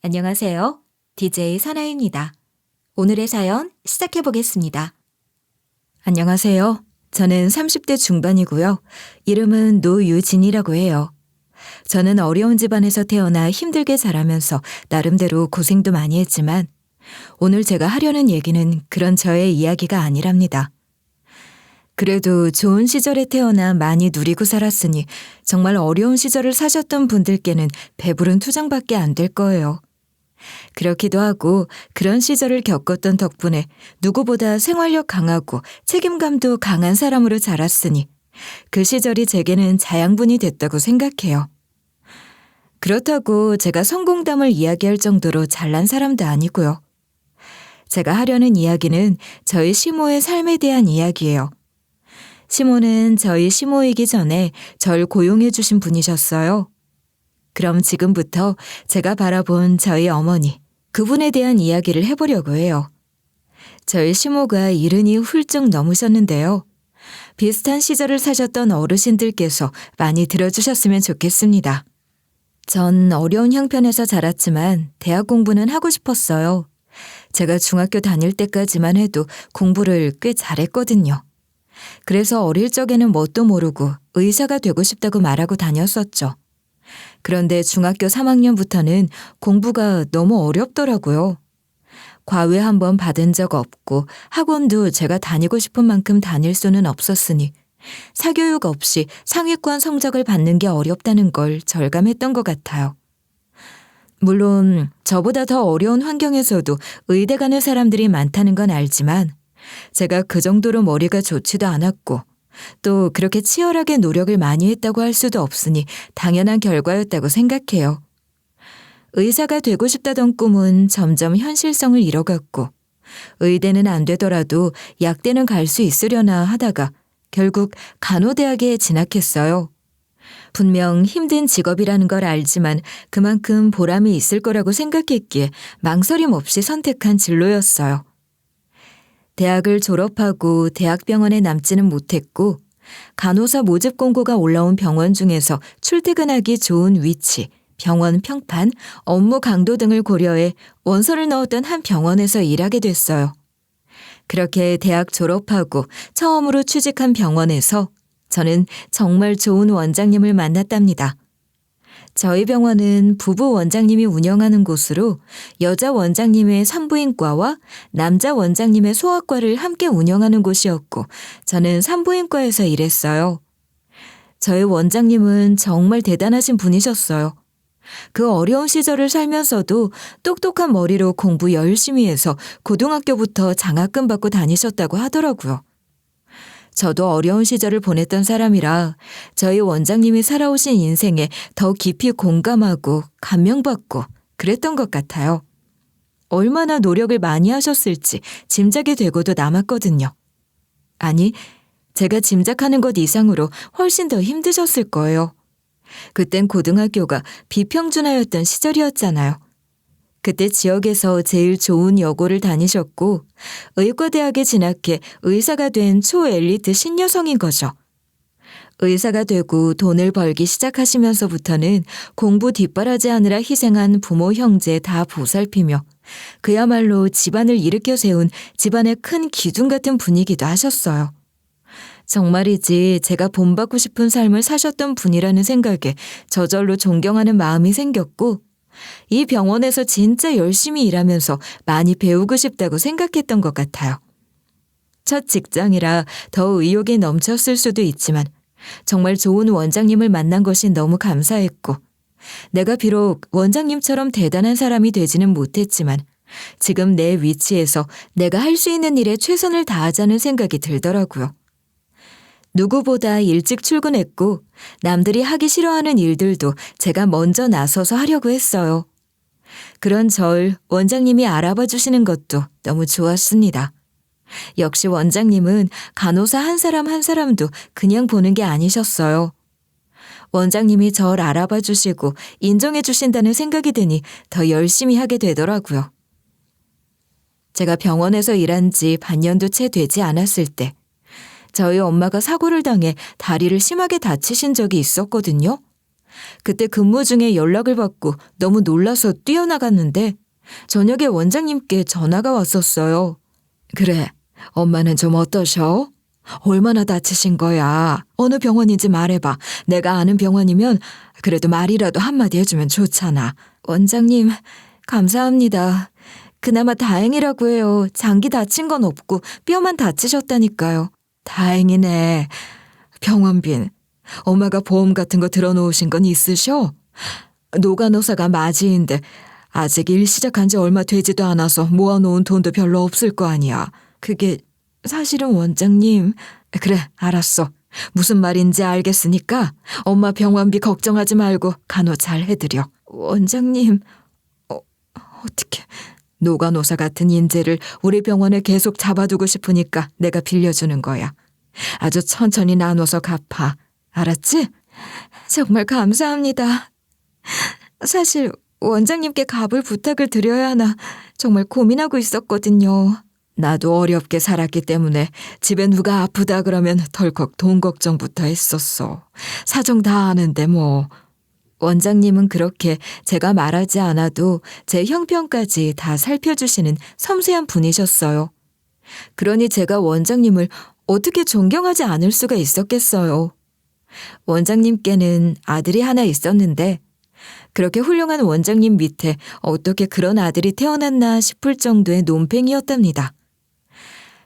안녕하세요. DJ 선아입니다. 오늘의 사연 시작해 보겠습니다. 안녕하세요. 저는 30대 중반이고요. 이름은 노유진이라고 해요. 저는 어려운 집안에서 태어나 힘들게 자라면서 나름대로 고생도 많이 했지만 오늘 제가 하려는 얘기는 그런 저의 이야기가 아니랍니다. 그래도 좋은 시절에 태어나 많이 누리고 살았으니 정말 어려운 시절을 사셨던 분들께는 배부른 투정밖에 안 될 거예요. 그렇기도 하고 그런 시절을 겪었던 덕분에 누구보다 생활력 강하고 책임감도 강한 사람으로 자랐으니 그 시절이 제게는 자양분이 됐다고 생각해요. 그렇다고 제가 성공담을 이야기할 정도로 잘난 사람도 아니고요. 제가 하려는 이야기는 저희 시모의 삶에 대한 이야기예요. 시모는 저희 시모이기 전에 절 고용해 주신 분이셨어요. 그럼 지금부터 제가 바라본 저희 어머니, 그분에 대한 이야기를 해보려고 해요. 저희 시모가 70이 훌쩍 넘으셨는데요. 비슷한 시절을 사셨던 어르신들께서 많이 들어주셨으면 좋겠습니다. 전 어려운 형편에서 자랐지만 대학 공부는 하고 싶었어요. 제가 중학교 다닐 때까지만 해도 공부를 꽤 잘했거든요. 그래서 어릴 적에는 뭣도 모르고 의사가 되고 싶다고 말하고 다녔었죠. 그런데 중학교 3학년부터는 공부가 너무 어렵더라고요. 과외 한 번 받은 적 없고 학원도 제가 다니고 싶은 만큼 다닐 수는 없었으니 사교육 없이 상위권 성적을 받는 게 어렵다는 걸 절감했던 것 같아요. 물론 저보다 더 어려운 환경에서도 의대 가는 사람들이 많다는 건 알지만 제가 그 정도로 머리가 좋지도 않았고 또 그렇게 치열하게 노력을 많이 했다고 할 수도 없으니 당연한 결과였다고 생각해요. 의사가 되고 싶다던 꿈은 점점 현실성을 잃어갔고 의대는 안 되더라도 약대는 갈 수 있으려나 하다가 결국 간호대학에 진학했어요. 분명 힘든 직업이라는 걸 알지만 그만큼 보람이 있을 거라고 생각했기에 망설임 없이 선택한 진로였어요. 대학을 졸업하고 대학병원에 남지는 못했고 간호사 모집 공고가 올라온 병원 중에서 출퇴근하기 좋은 위치, 병원 평판, 업무 강도 등을 고려해 원서를 넣었던 한 병원에서 일하게 됐어요. 그렇게 대학 졸업하고 처음으로 취직한 병원에서 저는 정말 좋은 원장님을 만났답니다. 저희 병원은 부부 원장님이 운영하는 곳으로 여자 원장님의 산부인과와 남자 원장님의 소아과를 함께 운영하는 곳이었고 저는 산부인과에서 일했어요. 저희 원장님은 정말 대단하신 분이셨어요. 그 어려운 시절을 살면서도 똑똑한 머리로 공부 열심히 해서 고등학교부터 장학금 받고 다니셨다고 하더라고요. 저도 어려운 시절을 보냈던 사람이라 저희 원장님이 살아오신 인생에 더 깊이 공감하고 감명받고 그랬던 것 같아요. 얼마나 노력을 많이 하셨을지 짐작이 되고도 남았거든요. 아니, 제가 짐작하는 것 이상으로 훨씬 더 힘드셨을 거예요. 그땐 고등학교가 비평준화였던 시절이었잖아요. 그때 지역에서 제일 좋은 여고를 다니셨고 의과대학에 진학해 의사가 된 초엘리트 신여성인 거죠. 의사가 되고 돈을 벌기 시작하시면서부터는 공부 뒷바라지하느라 희생한 부모 형제 다 보살피며 그야말로 집안을 일으켜 세운 집안의 큰 기둥 같은 분위기도 하셨어요. 정말이지 제가 본받고 싶은 삶을 사셨던 분이라는 생각에 저절로 존경하는 마음이 생겼고 이 병원에서 진짜 열심히 일하면서 많이 배우고 싶다고 생각했던 것 같아요. 첫 직장이라 더 의욕이 넘쳤을 수도 있지만 정말 좋은 원장님을 만난 것이 너무 감사했고 내가 비록 원장님처럼 대단한 사람이 되지는 못했지만 지금 내 위치에서 내가 할 수 있는 일에 최선을 다하자는 생각이 들더라고요. 누구보다 일찍 출근했고 남들이 하기 싫어하는 일들도 제가 먼저 나서서 하려고 했어요. 그런 절 원장님이 알아봐 주시는 것도 너무 좋았습니다. 역시 원장님은 간호사 한 사람 한 사람도 그냥 보는 게 아니셨어요. 원장님이 절 알아봐 주시고 인정해 주신다는 생각이 드니 더 열심히 하게 되더라고요. 제가 병원에서 일한 지 반년도 채 되지 않았을 때 저희 엄마가 사고를 당해 다리를 심하게 다치신 적이 있었거든요. 그때 근무 중에 연락을 받고 너무 놀라서 뛰어나갔는데 저녁에 원장님께 전화가 왔었어요. 그래, 엄마는 좀 어떠셔? 얼마나 다치신 거야? 어느 병원인지 말해봐. 내가 아는 병원이면 그래도 말이라도 한마디 해주면 좋잖아. 원장님, 감사합니다. 그나마 다행이라고 해요. 장기 다친 건 없고 뼈만 다치셨다니까요. 다행이네. 병원빈, 엄마가 보험 같은 거 들어놓으신 건 있으셔? 노간호사가 맞이인데 아직 일 시작한 지 얼마 되지도 않아서 모아놓은 돈도 별로 없을 거 아니야. 그게 사실은 원장님. 그래, 알았어. 무슨 말인지 알겠으니까 엄마 병원비 걱정하지 말고 간호 잘 해드려. 원장님, 어떻게... 노간호사 같은 인재를 우리 병원에 계속 잡아두고 싶으니까 내가 빌려주는 거야. 아주 천천히 나눠서 갚아. 알았지? 정말 감사합니다. 사실 원장님께 갚을 부탁을 드려야 하나 정말 고민하고 있었거든요. 나도 어렵게 살았기 때문에 집에 누가 아프다 그러면 덜컥 돈 걱정부터 했었어. 사정 다 아는데 뭐. 원장님은 그렇게 제가 말하지 않아도 제 형편까지 다 살펴주시는 섬세한 분이셨어요. 그러니 제가 원장님을 어떻게 존경하지 않을 수가 있었겠어요. 원장님께는 아들이 하나 있었는데 그렇게 훌륭한 원장님 밑에 어떻게 그런 아들이 태어났나 싶을 정도의 논팽이였답니다.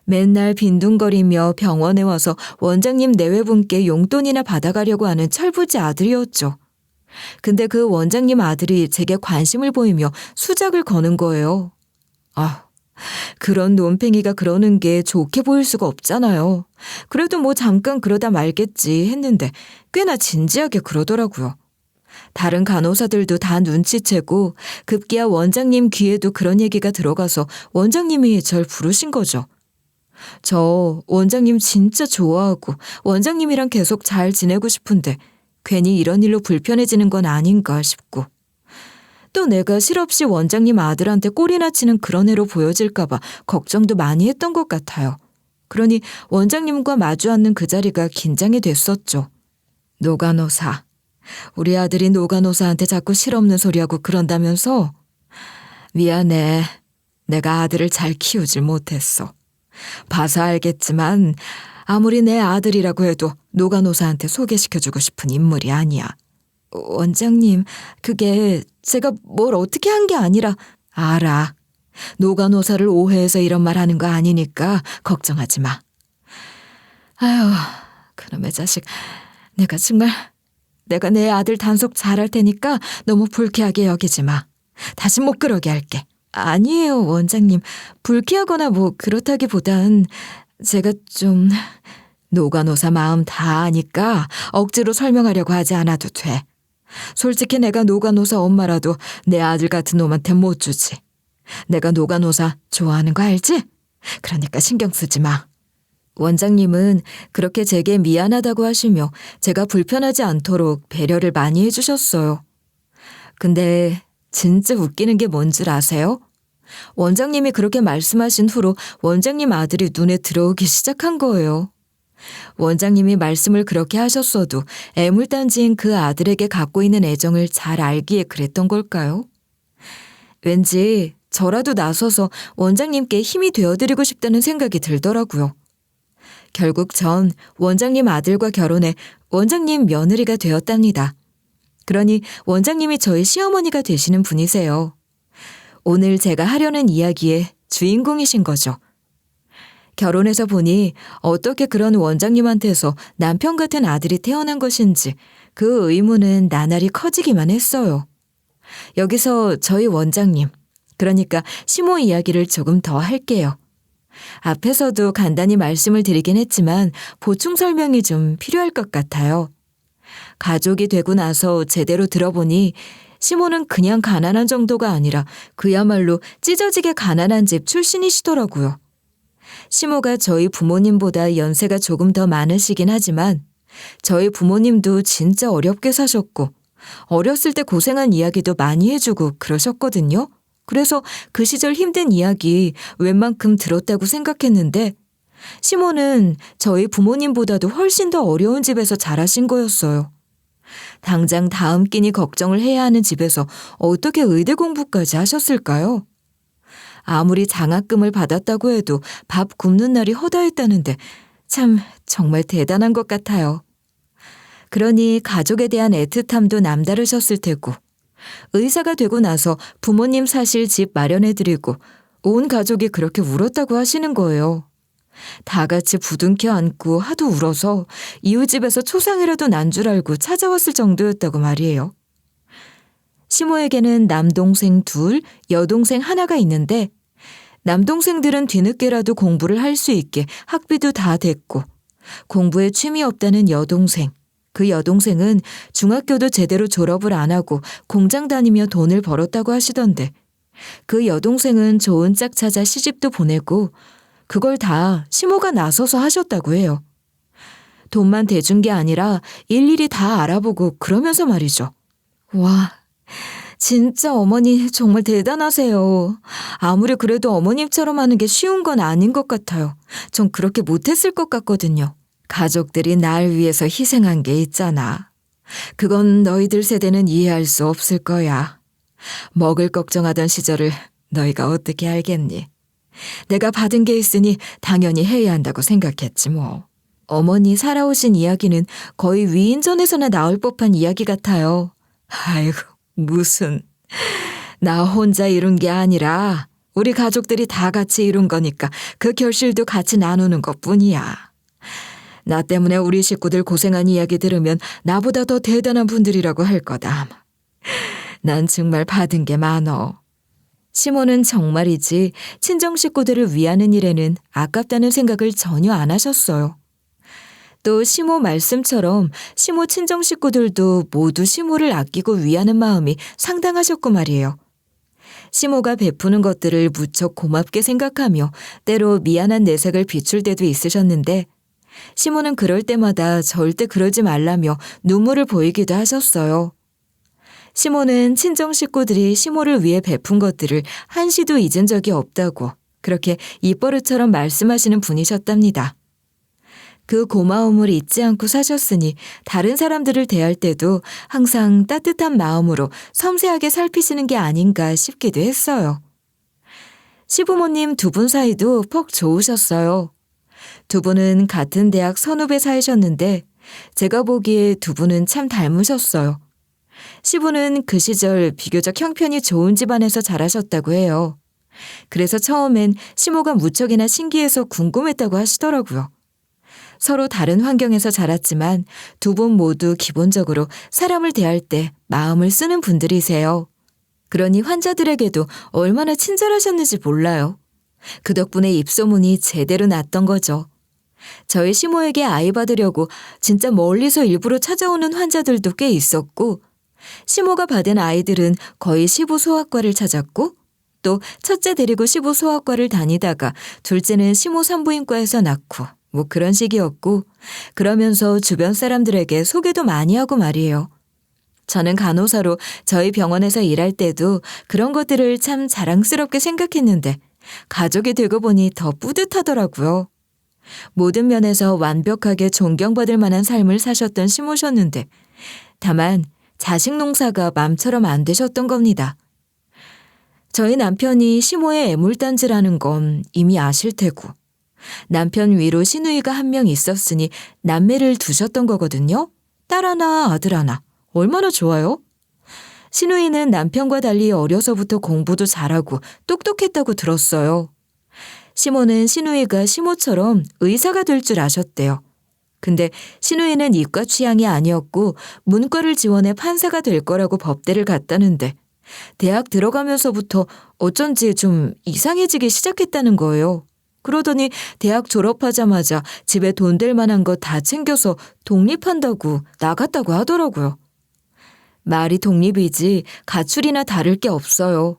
맨날 빈둥거리며 병원에 와서 원장님 내외분께 용돈이나 받아가려고 하는 철부지 아들이었죠. 근데 그 원장님 아들이 제게 관심을 보이며 수작을 거는 거예요. 아, 그런 논팽이가 그러는 게 좋게 보일 수가 없잖아요. 그래도 뭐 잠깐 그러다 말겠지 했는데 꽤나 진지하게 그러더라고요. 다른 간호사들도 다 눈치채고 급기야 원장님 귀에도 그런 얘기가 들어가서 원장님이 절 부르신 거죠. 저 원장님 진짜 좋아하고 원장님이랑 계속 잘 지내고 싶은데 괜히 이런 일로 불편해지는 건 아닌가 싶고 또 내가 실없이 원장님 아들한테 꼴이나 치는 그런 애로 보여질까 봐 걱정도 많이 했던 것 같아요. 그러니 원장님과 마주 앉는 그 자리가 긴장이 됐었죠. 노간호사. 우리 아들이 노간호사한테 자꾸 실없는 소리하고 그런다면서? 미안해. 내가 아들을 잘 키우질 못했어. 봐서 알겠지만 아무리 내 아들이라고 해도 노간호사한테 소개시켜주고 싶은 인물이 아니야. 원장님, 그게 제가 뭘 어떻게 한 게 아니라... 알아. 노간호사를 오해해서 이런 말 하는 거 아니니까 걱정하지 마. 아휴, 그놈의 자식. 내가 내 아들 단속 잘할 테니까 너무 불쾌하게 여기지 마. 다시 못 그러게 할게. 아니에요, 원장님. 불쾌하거나 뭐 그렇다기보단 제가 좀... 노간호사 마음 다 아니까 억지로 설명하려고 하지 않아도 돼. 솔직히 내가 노간호사 엄마라도 내 아들 같은 놈한테 못 주지. 내가 노간호사 좋아하는 거 알지? 그러니까 신경 쓰지 마. 원장님은 그렇게 제게 미안하다고 하시며 제가 불편하지 않도록 배려를 많이 해주셨어요. 근데 진짜 웃기는 게 뭔 줄 아세요? 원장님이 그렇게 말씀하신 후로 원장님 아들이 눈에 들어오기 시작한 거예요. 원장님이 말씀을 그렇게 하셨어도 애물단지인 그 아들에게 갖고 있는 애정을 잘 알기에 그랬던 걸까요? 왠지 저라도 나서서 원장님께 힘이 되어드리고 싶다는 생각이 들더라고요. 결국 전 원장님 아들과 결혼해 원장님 며느리가 되었답니다. 그러니 원장님이 저희 시어머니가 되시는 분이세요. 오늘 제가 하려는 이야기의 주인공이신 거죠. 결혼해서 보니 어떻게 그런 원장님한테서 남편 같은 아들이 태어난 것인지 그 의문은 나날이 커지기만 했어요. 여기서 저희 원장님, 그러니까 시모 이야기를 조금 더 할게요. 앞에서도 간단히 말씀을 드리긴 했지만 보충 설명이 좀 필요할 것 같아요. 가족이 되고 나서 제대로 들어보니 시모는 그냥 가난한 정도가 아니라 그야말로 찢어지게 가난한 집 출신이시더라고요. 시모가 저희 부모님보다 연세가 조금 더 많으시긴 하지만 저희 부모님도 진짜 어렵게 사셨고 어렸을 때 고생한 이야기도 많이 해주고 그러셨거든요. 그래서 그 시절 힘든 이야기 웬만큼 들었다고 생각했는데 시모는 저희 부모님보다도 훨씬 더 어려운 집에서 자라신 거였어요. 당장 다음 끼니 걱정을 해야 하는 집에서 어떻게 의대 공부까지 하셨을까요? 아무리 장학금을 받았다고 해도 밥 굶는 날이 허다했다는데 참 정말 대단한 것 같아요. 그러니 가족에 대한 애틋함도 남다르셨을 테고 의사가 되고 나서 부모님 사실 집 마련해드리고 온 가족이 그렇게 울었다고 하시는 거예요. 다 같이 부둥켜 안고 하도 울어서 이웃집에서 초상이라도 난 줄 알고 찾아왔을 정도였다고 말이에요. 시모에게는 남동생 2, 여동생 1가 있는데 남동생들은 뒤늦게라도 공부를 할 수 있게 학비도 다 됐고 공부에 취미 없다는 여동생, 그 여동생은 중학교도 제대로 졸업을 안 하고 공장 다니며 돈을 벌었다고 하시던데 그 여동생은 좋은 짝 찾아 시집도 보내고 그걸 다 시모가 나서서 하셨다고 해요. 돈만 대준 게 아니라 일일이 다 알아보고 그러면서 말이죠. 와, 진짜 어머니 정말 대단하세요. 아무리 그래도 어머님처럼 하는 게 쉬운 건 아닌 것 같아요. 전 그렇게 못했을 것 같거든요. 가족들이 날 위해서 희생한 게 있잖아. 그건 너희들 세대는 이해할 수 없을 거야. 먹을 걱정하던 시절을 너희가 어떻게 알겠니? 내가 받은 게 있으니 당연히 해야 한다고 생각했지 뭐. 어머니 살아오신 이야기는 거의 위인전에서나 나올 법한 이야기 같아요. 아이고, 무슨. 나 혼자 이룬 게 아니라 우리 가족들이 다 같이 이룬 거니까 그 결실도 같이 나누는 것뿐이야. 나 때문에 우리 식구들 고생한 이야기 들으면 나보다 더 대단한 분들이라고 할 거다. 난 정말 받은 게 많어. 시모는 정말이지 친정 식구들을 위하는 일에는 아깝다는 생각을 전혀 안 하셨어요. 또 시모 말씀처럼 시모 친정 식구들도 모두 시모를 아끼고 위하는 마음이 상당하셨고 말이에요. 시모가 베푸는 것들을 무척 고맙게 생각하며 때로 미안한 내색을 비출 때도 있으셨는데 시모는 그럴 때마다 절대 그러지 말라며 눈물을 보이기도 하셨어요. 시모는 친정 식구들이 시모를 위해 베푼 것들을 한시도 잊은 적이 없다고 그렇게 입버릇처럼 말씀하시는 분이셨답니다. 그 고마움을 잊지 않고 사셨으니 다른 사람들을 대할 때도 항상 따뜻한 마음으로 섬세하게 살피시는 게 아닌가 싶기도 했어요. 시부모님 2분 사이도 퍽 좋으셨어요. 2분은 같은 대학 선후배 사이셨는데 제가 보기에 2분은 참 닮으셨어요. 시부는 그 시절 비교적 형편이 좋은 집안에서 자라셨다고 해요. 그래서 처음엔 시모가 무척이나 신기해서 궁금했다고 하시더라고요. 서로 다른 환경에서 자랐지만 2분 모두 기본적으로 사람을 대할 때 마음을 쓰는 분들이세요. 그러니 환자들에게도 얼마나 친절하셨는지 몰라요. 그 덕분에 입소문이 제대로 났던 거죠. 저희 시모에게 아이 받으려고 진짜 멀리서 일부러 찾아오는 환자들도 꽤 있었고 시모가 받은 아이들은 거의 시부 소아과를 찾았고 또 첫째 데리고 시부 소아과를 다니다가 둘째는 시모 산부인과에서 낳고 뭐 그런 식이었고 그러면서 주변 사람들에게 소개도 많이 하고 말이에요. 저는 간호사로 저희 병원에서 일할 때도 그런 것들을 참 자랑스럽게 생각했는데 가족이 되고 보니 더 뿌듯하더라고요. 모든 면에서 완벽하게 존경받을 만한 삶을 사셨던 시모셨는데 다만 자식 농사가 맘처럼 안 되셨던 겁니다. 저희 남편이 시모의 애물단지라는 건 이미 아실 테고 남편 위로 시누이가 1명 있었으니 남매를 두셨던 거거든요. 딸 하나 아들 하나 얼마나 좋아요? 시누이는 남편과 달리 어려서부터 공부도 잘하고 똑똑했다고 들었어요. 시모는 시누이가 시모처럼 의사가 될 줄 아셨대요. 근데 시누이는 이과 취향이 아니었고 문과를 지원해 판사가 될 거라고 법대를 갔다는데 대학 들어가면서부터 어쩐지 좀 이상해지기 시작했다는 거예요. 그러더니 대학 졸업하자마자 집에 돈 될 만한 거 다 챙겨서 독립한다고 나갔다고 하더라고요. 말이 독립이지 가출이나 다를 게 없어요.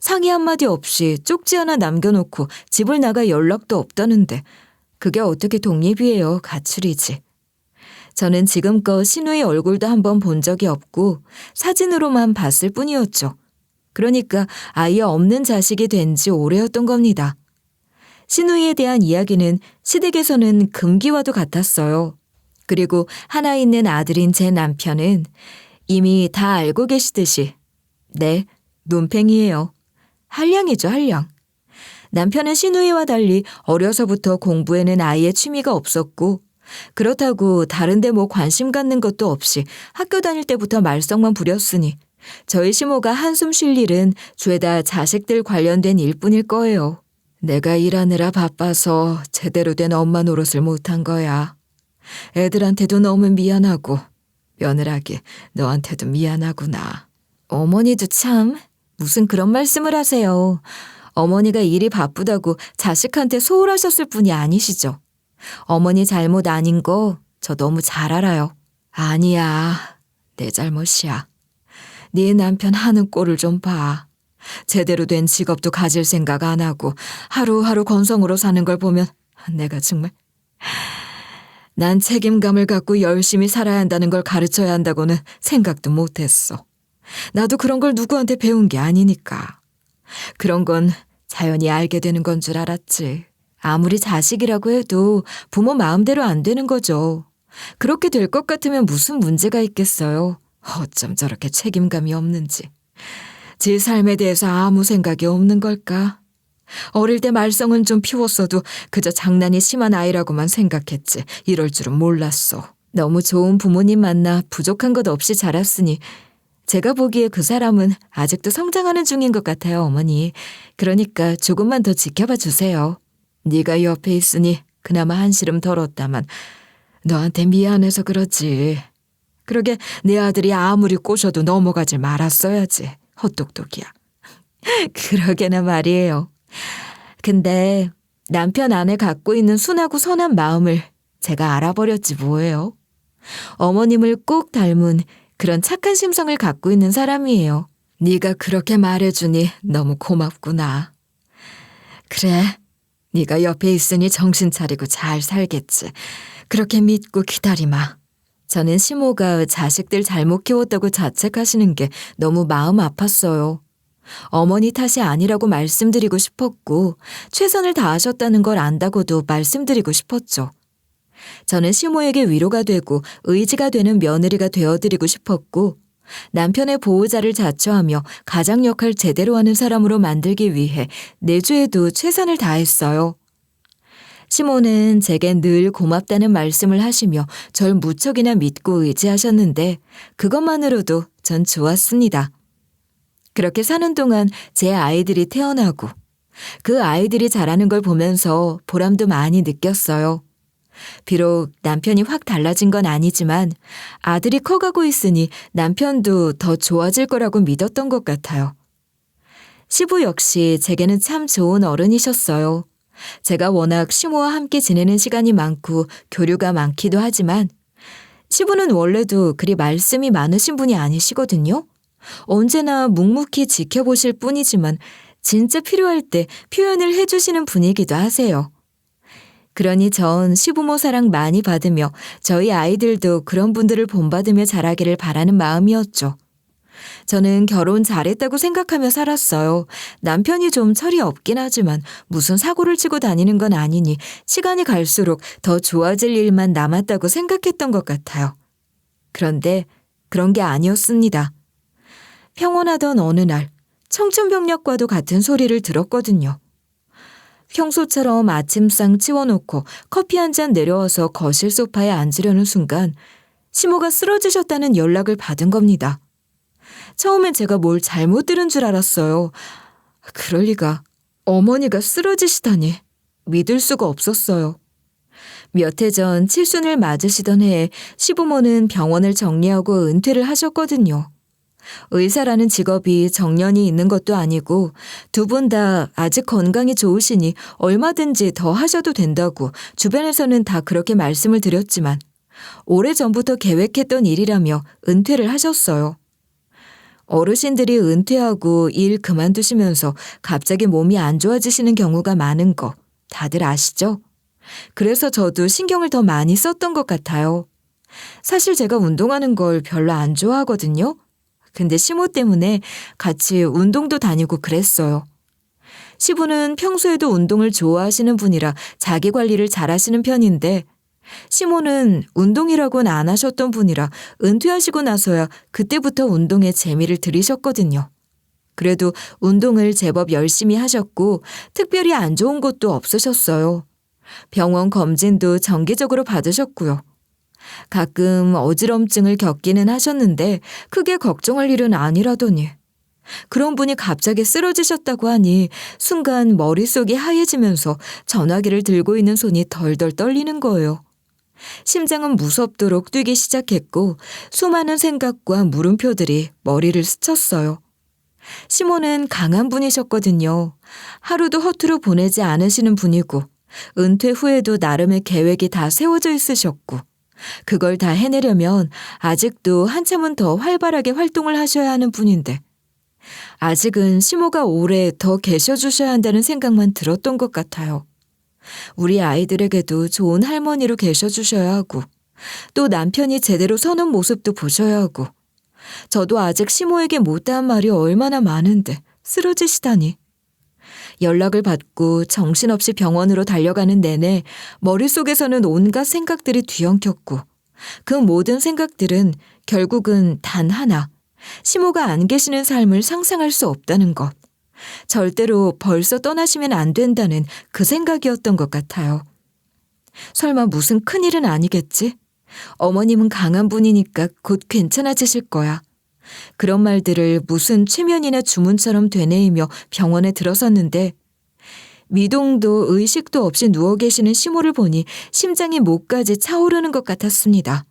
상의 한마디 없이 쪽지 하나 남겨놓고 집을 나가 연락도 없다는데 그게 어떻게 독립이에요, 가출이지. 저는 지금껏 시누이 얼굴도 한번 본 적이 없고 사진으로만 봤을 뿐이었죠. 그러니까 아예 없는 자식이 된 지 오래였던 겁니다. 시누이에 대한 이야기는 시댁에서는 금기와도 같았어요. 그리고 하나 있는 아들인 제 남편은 이미 다 알고 계시듯이 네, 논팽이에요. 한량이죠, 한량. 남편은 시누이와 달리 어려서부터 공부에는 아예 취미가 없었고 그렇다고 다른데 뭐 관심 갖는 것도 없이 학교 다닐 때부터 말썽만 부렸으니 저희 시모가 한숨 쉴 일은 죄다 자식들 관련된 일뿐일 거예요. 내가 일하느라 바빠서 제대로 된 엄마 노릇을 못한 거야. 애들한테도 너무 미안하고 며느라기 너한테도 미안하구나. 어머니도 참 무슨 그런 말씀을 하세요. 어머니가 일이 바쁘다고 자식한테 소홀하셨을 뿐이 아니시죠. 어머니 잘못 아닌 거 저 너무 잘 알아요. 아니야, 내 잘못이야. 네 남편 하는 꼴을 좀 봐. 제대로 된 직업도 가질 생각 안 하고 하루하루 건성으로 사는 걸 보면 내가 정말 난 책임감을 갖고 열심히 살아야 한다는 걸 가르쳐야 한다고는 생각도 못했어. 나도 그런 걸 누구한테 배운 게 아니니까. 그런 건 자연히 알게 되는 건 줄 알았지. 아무리 자식이라고 해도 부모 마음대로 안 되는 거죠. 그렇게 될 것 같으면 무슨 문제가 있겠어요. 어쩜 저렇게 책임감이 없는지. 제 삶에 대해서 아무 생각이 없는 걸까? 어릴 때 말썽은 좀 피웠어도 그저 장난이 심한 아이라고만 생각했지. 이럴 줄은 몰랐어. 너무 좋은 부모님 만나 부족한 것 없이 자랐으니 제가 보기에 그 사람은 아직도 성장하는 중인 것 같아요, 어머니. 그러니까 조금만 더 지켜봐 주세요. 네가 옆에 있으니 그나마 한시름 덜었다만 너한테 미안해서 그렇지. 그러게 내 아들이 아무리 꼬셔도 넘어가지 말았어야지. 헛똑똑이야. 그러게나 말이에요. 근데 남편 안에 갖고 있는 순하고 선한 마음을 제가 알아버렸지 뭐예요. 어머님을 꼭 닮은 그런 착한 심성을 갖고 있는 사람이에요. 네가 그렇게 말해주니 너무 고맙구나. 그래, 네가 옆에 있으니 정신 차리고 잘 살겠지. 그렇게 믿고 기다리마. 저는 시모가 자식들 잘못 키웠다고 자책하시는 게 너무 마음 아팠어요. 어머니 탓이 아니라고 말씀드리고 싶었고 최선을 다하셨다는 걸 안다고도 말씀드리고 싶었죠. 저는 시모에게 위로가 되고 의지가 되는 며느리가 되어드리고 싶었고 남편의 보호자를 자처하며 가장 역할 제대로 하는 사람으로 만들기 위해 내주에도 최선을 다했어요. 시모는 제게 늘 고맙다는 말씀을 하시며 절 무척이나 믿고 의지하셨는데 그것만으로도 전 좋았습니다. 그렇게 사는 동안 제 아이들이 태어나고 그 아이들이 자라는 걸 보면서 보람도 많이 느꼈어요. 비록 남편이 확 달라진 건 아니지만 아들이 커가고 있으니 남편도 더 좋아질 거라고 믿었던 것 같아요. 시부 역시 제게는 참 좋은 어른이셨어요. 제가 워낙 시모와 함께 지내는 시간이 많고 교류가 많기도 하지만 시부는 원래도 그리 말씀이 많으신 분이 아니시거든요. 언제나 묵묵히 지켜보실 뿐이지만 진짜 필요할 때 표현을 해주시는 분이기도 하세요. 그러니 전 시부모 사랑 많이 받으며 저희 아이들도 그런 분들을 본받으며 자라기를 바라는 마음이었죠. 저는 결혼 잘했다고 생각하며 살았어요. 남편이 좀 철이 없긴 하지만 무슨 사고를 치고 다니는 건 아니니 시간이 갈수록 더 좋아질 일만 남았다고 생각했던 것 같아요. 그런데 그런 게 아니었습니다. 평온하던 어느 날 청춘병력과도 같은 소리를 들었거든요. 평소처럼 아침상 치워놓고 커피 한 잔 내려와서 거실 소파에 앉으려는 순간 시모가 쓰러지셨다는 연락을 받은 겁니다. 처음엔 제가 뭘 잘못 들은 줄 알았어요. 그럴 리가. 어머니가 쓰러지시다니 믿을 수가 없었어요. 몇 해 전 칠순을 맞으시던 해에 시부모는 병원을 정리하고 은퇴를 하셨거든요. 의사라는 직업이 정년이 있는 것도 아니고 두 분 다 아직 건강이 좋으시니 얼마든지 더 하셔도 된다고 주변에서는 다 그렇게 말씀을 드렸지만 오래전부터 계획했던 일이라며 은퇴를 하셨어요. 어르신들이 은퇴하고 일 그만두시면서 갑자기 몸이 안 좋아지시는 경우가 많은 거 다들 아시죠? 그래서 저도 신경을 더 많이 썼던 것 같아요. 사실 제가 운동하는 걸 별로 안 좋아하거든요. 근데 시모 때문에 같이 운동도 다니고 그랬어요. 시부는 평소에도 운동을 좋아하시는 분이라 자기 관리를 잘하시는 편인데 시모는 운동이라고는 안 하셨던 분이라 은퇴하시고 나서야 그때부터 운동에 재미를 들이셨거든요. 그래도 운동을 제법 열심히 하셨고 특별히 안 좋은 것도 없으셨어요. 병원 검진도 정기적으로 받으셨고요. 가끔 어지럼증을 겪기는 하셨는데 크게 걱정할 일은 아니라더니 그런 분이 갑자기 쓰러지셨다고 하니 순간 머릿속이 하얘지면서 전화기를 들고 있는 손이 덜덜 떨리는 거예요. 심장은 무섭도록 뛰기 시작했고 수많은 생각과 물음표들이 머리를 스쳤어요. 시모는 강한 분이셨거든요. 하루도 허투루 보내지 않으시는 분이고 은퇴 후에도 나름의 계획이 다 세워져 있으셨고 그걸 다 해내려면 아직도 한참은 더 활발하게 활동을 하셔야 하는 분인데 아직은 시모가 오래 더 계셔주셔야 한다는 생각만 들었던 것 같아요. 우리 아이들에게도 좋은 할머니로 계셔주셔야 하고 또 남편이 제대로 서는 모습도 보셔야 하고 저도 아직 시모에게 못다한 말이 얼마나 많은데 쓰러지시다니. 연락을 받고 정신없이 병원으로 달려가는 내내 머릿속에서는 온갖 생각들이 뒤엉켰고 그 모든 생각들은 결국은 단 하나, 시모가 안 계시는 삶을 상상할 수 없다는 것. 절대로 벌써 떠나시면 안 된다는 그 생각이었던 것 같아요. 설마 무슨 큰일은 아니겠지? 어머님은 강한 분이니까 곧 괜찮아지실 거야. 그런 말들을 무슨 최면이나 주문처럼 되뇌이며 병원에 들어섰는데 미동도 의식도 없이 누워 계시는 시모를 보니 심장이 목까지 차오르는 것 같았습니다.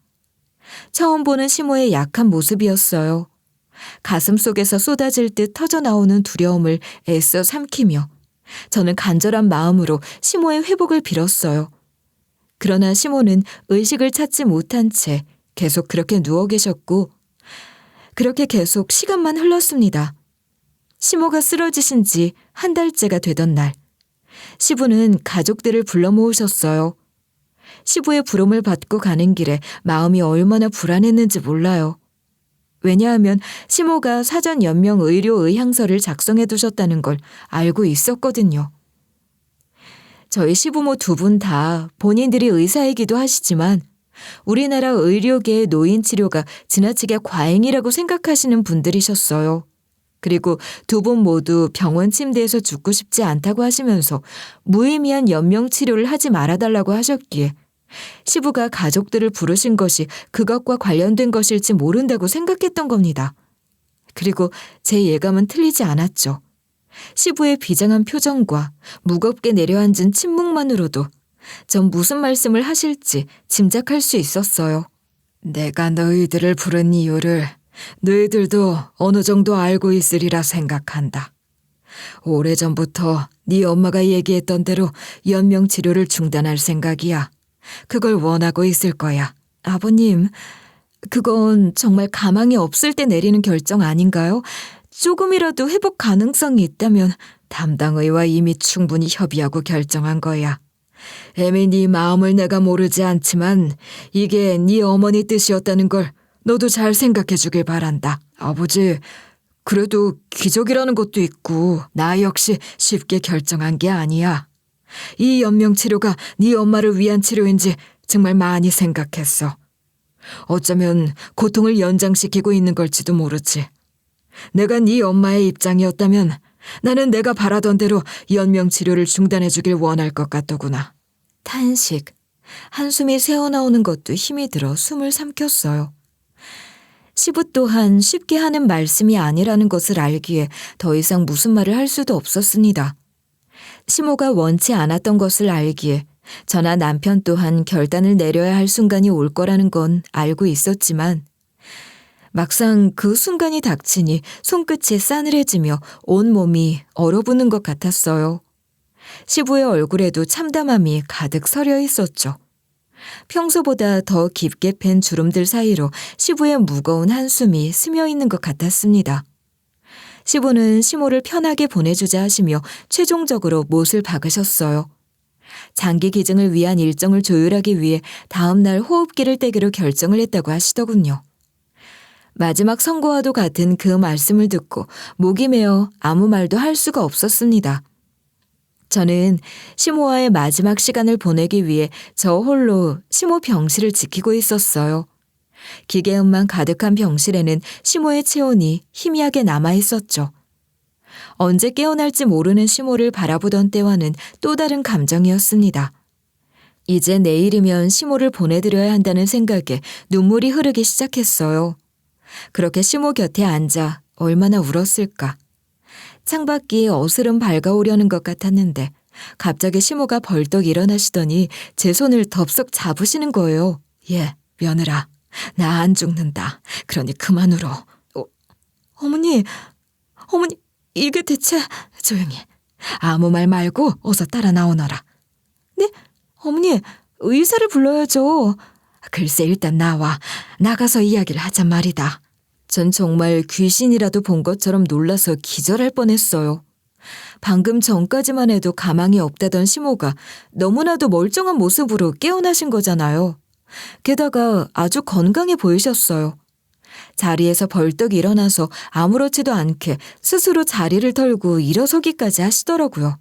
처음 보는 시모의 약한 모습이었어요. 가슴 속에서 쏟아질 듯 터져나오는 두려움을 애써 삼키며 저는 간절한 마음으로 시모의 회복을 빌었어요. 그러나 시모는 의식을 찾지 못한 채 계속 그렇게 누워 계셨고 그렇게 계속 시간만 흘렀습니다. 시모가 쓰러지신 지 한 달째가 되던 날 시부는 가족들을 불러 모으셨어요. 시부의 부름을 받고 가는 길에 마음이 얼마나 불안했는지 몰라요. 왜냐하면 시모가 사전 연명 의료 의향서를 작성해 두셨다는 걸 알고 있었거든요. 저희 시부모 두 분 다 본인들이 의사이기도 하시지만 우리나라 의료계의 노인 치료가 지나치게 과잉이라고 생각하시는 분들이셨어요. 그리고 두 분 모두 병원 침대에서 죽고 싶지 않다고 하시면서 무의미한 연명 치료를 하지 말아달라고 하셨기에 시부가 가족들을 부르신 것이 그것과 관련된 것일지 모른다고 생각했던 겁니다. 그리고 제 예감은 틀리지 않았죠. 시부의 비장한 표정과 무겁게 내려앉은 침묵만으로도 전 무슨 말씀을 하실지 짐작할 수 있었어요. 내가 너희들을 부른 이유를 너희들도 어느 정도 알고 있으리라 생각한다. 오래전부터 네 엄마가 얘기했던 대로 연명 치료를 중단할 생각이야. 그걸 원하고 있을 거야. 아버님, 그건 정말 가망이 없을 때 내리는 결정 아닌가요? 조금이라도 회복 가능성이 있다면 담당의와 이미 충분히 협의하고 결정한 거야. 애미 네 마음을 내가 모르지 않지만 이게 네 어머니 뜻이었다는 걸 너도 잘 생각해 주길 바란다. 아버지, 그래도 기적이라는 것도 있고 나 역시 쉽게 결정한 게 아니야. 이 연명 치료가 네 엄마를 위한 치료인지 정말 많이 생각했어. 어쩌면 고통을 연장시키고 있는 걸지도 모르지. 내가 네 엄마의 입장이었다면 나는 내가 바라던 대로 연명 치료를 중단해 주길 원할 것 같더구나. 탄식, 한숨이 새어나오는 것도 힘이 들어 숨을 삼켰어요. 시부 또한 쉽게 하는 말씀이 아니라는 것을 알기에 더 이상 무슨 말을 할 수도 없었습니다. 시모가 원치 않았던 것을 알기에 저나 남편 또한 결단을 내려야 할 순간이 올 거라는 건 알고 있었지만 막상 그 순간이 닥치니 손끝이 싸늘해지며 온몸이 얼어붙는 것 같았어요. 시부의 얼굴에도 참담함이 가득 서려 있었죠. 평소보다 더 깊게 팬 주름들 사이로 시부의 무거운 한숨이 스며 있는 것 같았습니다. 시부는 시모를 편하게 보내주자 하시며 최종적으로 못을 박으셨어요. 장기 기증을 위한 일정을 조율하기 위해 다음 날 호흡기를 떼기로 결정을 했다고 하시더군요. 마지막 선고와도 같은 그 말씀을 듣고 목이 메어 아무 말도 할 수가 없었습니다. 저는 시모와의 마지막 시간을 보내기 위해 저 홀로 시모 병실을 지키고 있었어요. 기계음만 가득한 병실에는 시모의 체온이 희미하게 남아 있었죠. 언제 깨어날지 모르는 시모를 바라보던 때와는 또 다른 감정이었습니다. 이제 내일이면 시모를 보내드려야 한다는 생각에 눈물이 흐르기 시작했어요. 그렇게 시모 곁에 앉아 얼마나 울었을까. 창밖이 어스름 밝아오려는 것 같았는데 갑자기 시모가 벌떡 일어나시더니 제 손을 덥석 잡으시는 거예요. 예, 며느라, 나 안 죽는다. 그러니 그만 울어. 어머니, 이게 대체... 조용히. 아무 말 말고 어서 따라 나오너라. 네? 어머니, 의사를 불러야죠. 글쎄 일단 나와. 나가서 이야기를 하잔 말이다. 전 정말 귀신이라도 본 것처럼 놀라서 기절할 뻔했어요. 방금 전까지만 해도 가망이 없다던 시모가 너무나도 멀쩡한 모습으로 깨어나신 거잖아요. 게다가 아주 건강해 보이셨어요. 자리에서 벌떡 일어나서 아무렇지도 않게 스스로 자리를 털고 일어서기까지 하시더라고요.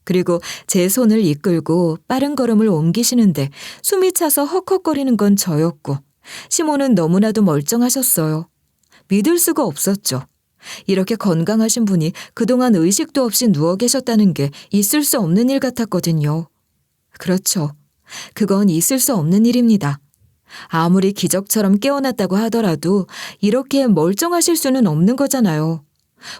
그리고 제 손을 이끌고 빠른 걸음을 옮기시는데 숨이 차서 헉헉거리는 건 저였고 시모는 너무나도 멀쩡하셨어요. 믿을 수가 없었죠. 이렇게 건강하신 분이 그동안 의식도 없이 누워 계셨다는 게 있을 수 없는 일 같았거든요. 그렇죠. 그건 있을 수 없는 일입니다. 아무리 기적처럼 깨어났다고 하더라도 이렇게 멀쩡하실 수는 없는 거잖아요.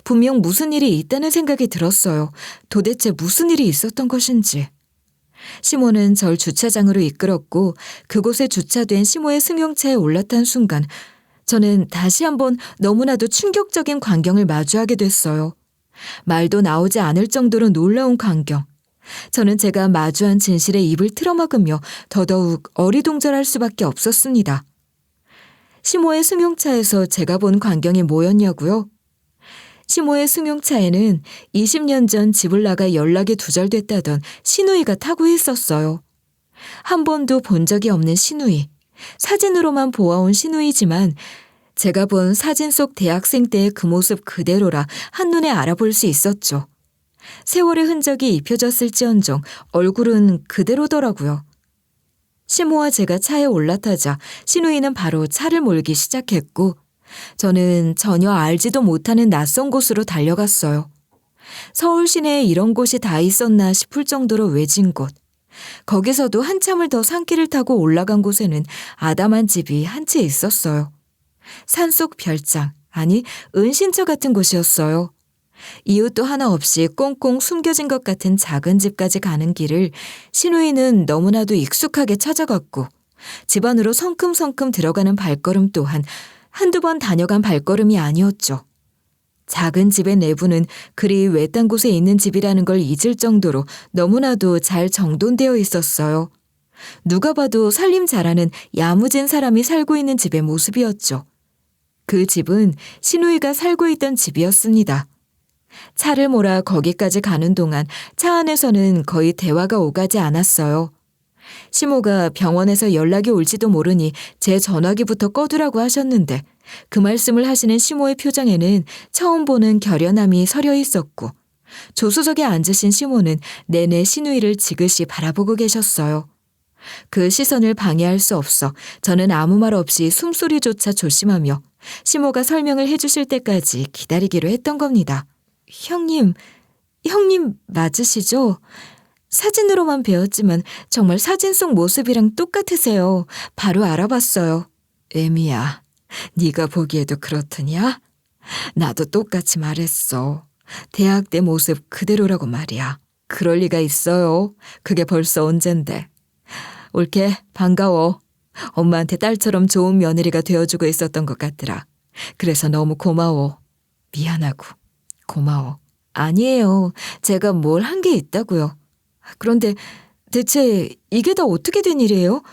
분명 무슨 일이 있다는 생각이 들었어요. 도대체 무슨 일이 있었던 것인지. 시모는 절 주차장으로 이끌었고 그곳에 주차된 시모의 승용차에 올라탄 순간 저는 다시 한번 너무나도 충격적인 광경을 마주하게 됐어요. 말도 나오지 않을 정도로 놀라운 광경. 저는 제가 마주한 진실에 입을 틀어막으며 더더욱 어리둥절할 수밖에 없었습니다. 시모의 승용차에서 제가 본 광경이 뭐였냐고요? 시모의 승용차에는 20년 전 집을 나가 연락이 두절됐다던 시누이가 타고 있었어요. 한 번도 본 적이 없는 시누이. 사진으로만 보아온 시누이지만 제가 본 사진 속 대학생 때의 그 모습 그대로라 한눈에 알아볼 수 있었죠. 세월의 흔적이 입혀졌을지언정 얼굴은 그대로더라고요. 시모와 제가 차에 올라타자 시누이는 바로 차를 몰기 시작했고 저는 전혀 알지도 못하는 낯선 곳으로 달려갔어요. 서울 시내에 이런 곳이 다 있었나 싶을 정도로 외진 곳. 거기서도 한참을 더 산길을 타고 올라간 곳에는 아담한 집이 한 채 있었어요. 산속 별장, 아니 은신처 같은 곳이었어요. 이웃도 하나 없이 꽁꽁 숨겨진 것 같은 작은 집까지 가는 길을 시누이는 너무나도 익숙하게 찾아갔고 집 안으로 성큼성큼 들어가는 발걸음 또한 한두 번 다녀간 발걸음이 아니었죠. 작은 집의 내부는 그리 외딴 곳에 있는 집이라는 걸 잊을 정도로 너무나도 잘 정돈되어 있었어요. 누가 봐도 살림 잘하는 야무진 사람이 살고 있는 집의 모습이었죠. 그 집은 시누이가 살고 있던 집이었습니다. 차를 몰아 거기까지 가는 동안 차 안에서는 거의 대화가 오가지 않았어요. 시모가 병원에서 연락이 올지도 모르니 제 전화기부터 꺼두라고 하셨는데 그 말씀을 하시는 시모의 표정에는 처음 보는 결연함이 서려 있었고 조수석에 앉으신 시모는 내내 시누이를 지그시 바라보고 계셨어요. 그 시선을 방해할 수 없어 저는 아무 말 없이 숨소리조차 조심하며 시모가 설명을 해주실 때까지 기다리기로 했던 겁니다. 형님 맞으시죠? 사진으로만 배웠지만 정말 사진 속 모습이랑 똑같으세요. 바로 알아봤어요. 애미야, 네가 보기에도 그렇더냐? 나도 똑같이 말했어. 대학 때 모습 그대로라고 말이야. 그럴 리가 있어요. 그게 벌써 언젠데. 올케 반가워. 엄마한테 딸처럼 좋은 며느리가 되어주고 있었던 것 같더라. 그래서 너무 고마워. 미안하고 고마워. 아니에요. 제가 뭘 한 게 있다고요. 그런데 대체 이게 다 어떻게 된 일이에요?